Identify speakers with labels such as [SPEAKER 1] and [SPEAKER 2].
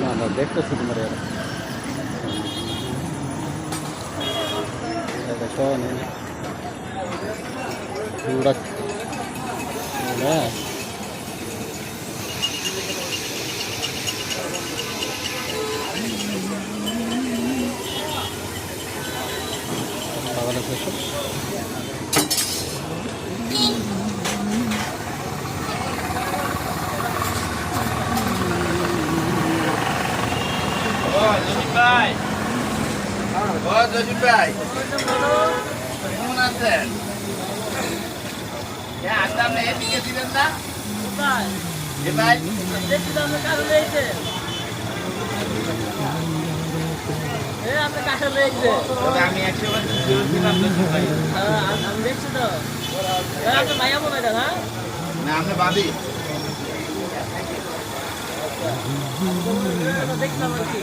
[SPEAKER 1] না দেখতেছি তোমার দেখো পুরা হ্যাঁ খাবার আছে
[SPEAKER 2] ভাই ভাই কেমন আছেন? আপনি এদিকে ছিলেন না ভাই? দেখছিলাম কাছে লেগেছে। আপনি কাছে লেগেছে। আমি 100% আমি দেখছি তো আপনার ভাইয়া মনে হয় না? না আপনি ভাবি দেখলাম আর কি।